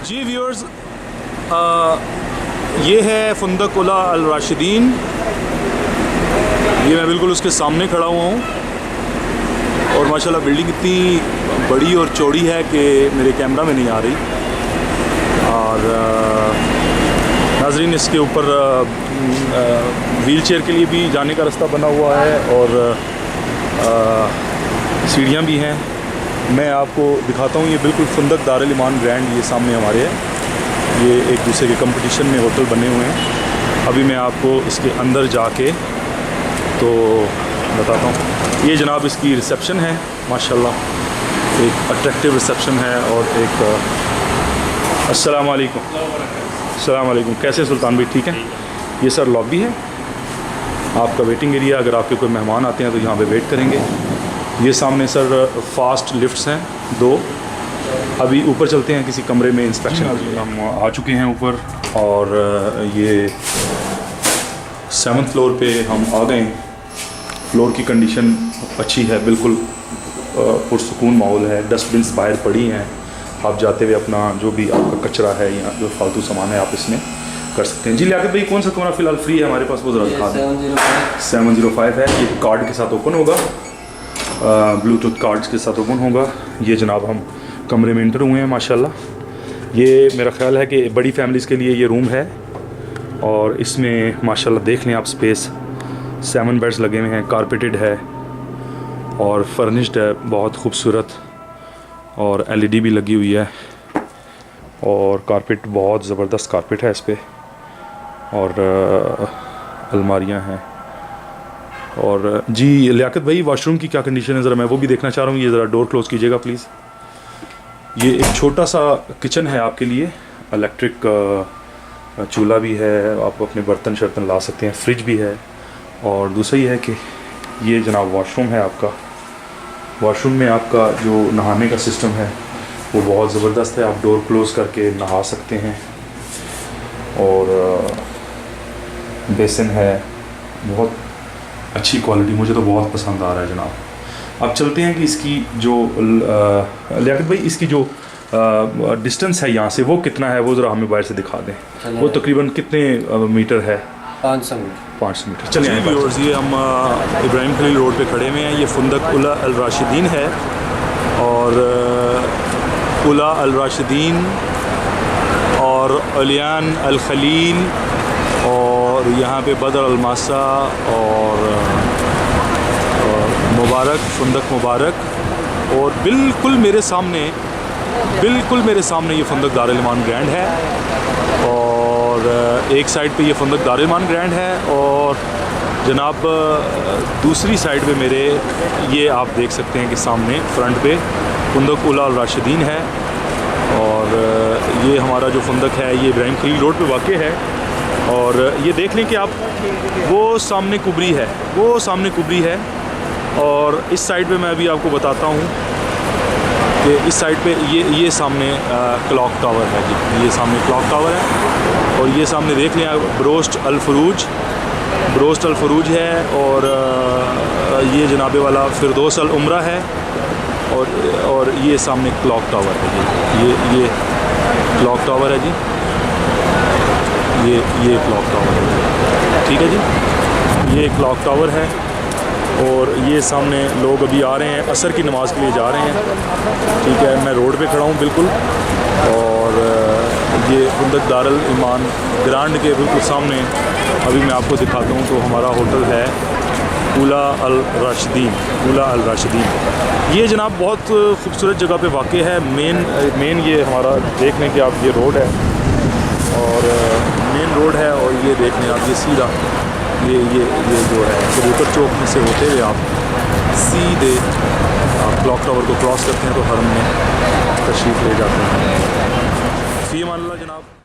जी viewers, ये है फुंदक उला अल राशिदीन। ये मैं बिल्कुल उसके सामने खड़ा हुआ हूँ और माशाल्लाह बिल्डिंग इतनी बड़ी और चौड़ी है कि मेरे कैमरा में नहीं आ रही। और नाजरीन, इसके ऊपर व्हील चेयर के लिए भी जाने का रास्ता बना हुआ है और सीढ़ियाँ भी हैं। मैं आपको दिखाता हूँ, ये बिल्कुल फुंदक दारुल ईमान ग्रैंड ये सामने हमारे है। ये एक दूसरे के कंपटीशन में होटल बने हुए हैं। अभी मैं आपको इसके अंदर जाके तो बताता हूँ। ये जनाब इसकी रिसेप्शन है, माशाल्लाह एक अट्रैक्टिव रिसेप्शन है। और एक अस्सलाम वालेकुम, कैसे सुल्तान भाई? ठीक है। ये सर लॉबी है, आपका वेटिंग एरिया। अगर आपके कोई मेहमान आते हैं तो यहाँ पे वेट करेंगे। ये सामने सर फास्ट लिफ्ट्स हैं 2। अभी ऊपर चलते हैं किसी कमरे में इंस्पेक्शन। हम आ चुके हैं ऊपर और ये 7th फ्लोर पे हम आ गए। फ्लोर की कंडीशन अच्छी है, बिल्कुल पुरसुकून माहौल है। डस्टबिन्स बाहर पड़ी हैं, आप जाते हुए अपना जो भी आपका कचरा है या जो फालतू सामान है आप इसमें कर सकते हैं। जी लियाकत भाई, कौन सा कमरा फ़िलहाल फ्री है हमारे पास, वो ज़रा दिखा दें। 705 है। ये कार्ड के साथ ओपन होगा, ब्लूटूथ कार्ड्स के साथ ओपन होगा। ये जनाब हम कमरे में इंटर हुए हैं माशाल्लाह। ये मेरा ख्याल है कि बड़ी फैमिलीज़ के लिए ये रूम है और इसमें माशाल्लाह देख लें आप स्पेस। 7 बेड्स लगे हुए हैं, कारपेटेड है और फर्निश्ड है, बहुत खूबसूरत। और LED भी लगी हुई है और कारपेट बहुत ज़बरदस्त कारपेट है इस पर। और अलमारियाँ हैं। और जी लियाकत भाई, वॉशरूम की क्या कंडीशन है, ज़रा मैं वो भी देखना चाह रहा हूँ। ये ज़रा डोर क्लोज़ कीजिएगा प्लीज़। ये एक छोटा सा किचन है आपके लिए, इलेक्ट्रिक चूल्हा भी है, आप अपने बर्तन शर्तन ला सकते हैं, फ्रिज भी है। और दूसरा ये है कि ये जनाब वॉशरूम है आपका। वॉशरूम में आपका जो नहाने का सिस्टम है वो बहुत ज़बरदस्त है, आप डोर क्लोज़ करके नहा सकते हैं। और बेसिन है, बहुत अच्छी क्वालिटी, मुझे तो बहुत पसंद आ रहा है जनाब। अब चलते हैं कि इसकी जो लियाकत भाई इसकी जो डिस्टेंस है यहाँ से वो कितना है, वो ज़रा हमें बाहर से दिखा दें। वो तकरीबन कितने मीटर है? 500 मीटर। चलिए ये हम इब्राहिम खलील रोड पे खड़े हुए हैं। ये फुंदक उला अल राशिदीन है और उला अल राशिदीन और उलियान अल खलील और यहाँ पे बदर अल मासा और मुबारक, फुंदक मुबारक। और बिल्कुल मेरे सामने ये फुंदक दारुल ईमान ग्रैंड है और एक साइड पे ये फुंदक दारुल ईमान ग्रैंड है और जनाब दूसरी साइड पे मेरे ये आप देख सकते हैं कि सामने फ्रंट पे फुंदक उला अल राशिदीन है। और ये हमारा जो फुंदक है ये इब्राहिम खलील रोड पे वाक़ है। और ये देख लें कि आप वो सामने कुबरी है, और इस साइड पे मैं अभी आपको बताता हूँ कि इस साइड पे ये सामने क्लॉक टावर है जी। ये सामने क्लॉक टावर है और ये सामने देख लें आप ब्रोस्ट अल फरूज है। और ये जनाबे वाला फिरदौस अल उम्रा है और ये सामने क्लॉक टावर है जी। ये क्लॉक टावर है जी, ये क्लॉक टावर है, ठीक है जी। ये क्लॉक टावर है और ये सामने लोग अभी आ रहे हैं, असर की नमाज़ के लिए जा रहे हैं, ठीक है। मैं रोड पे खड़ा हूँ बिल्कुल और ये फुंदक दारुल ईमान ग्रांड के बिल्कुल सामने अभी मैं आपको दिखाता हूँ। तो हमारा होटल है उला अल राशिदीन। ये जनाब बहुत खूबसूरत जगह पे वाक़ है। मेन ये हमारा देख लें कि आप ये रोड है और मेन रोड है। और ये देख लें आप, ये सीधा ये जो है कबूतर चौक में से होते हुए आप सीधे आप क्लॉक टावर को क्रॉस करते हैं तो हरम में तशरीफ़ ले जाते हैं। फ़ी अमान अल्लाह जनाब।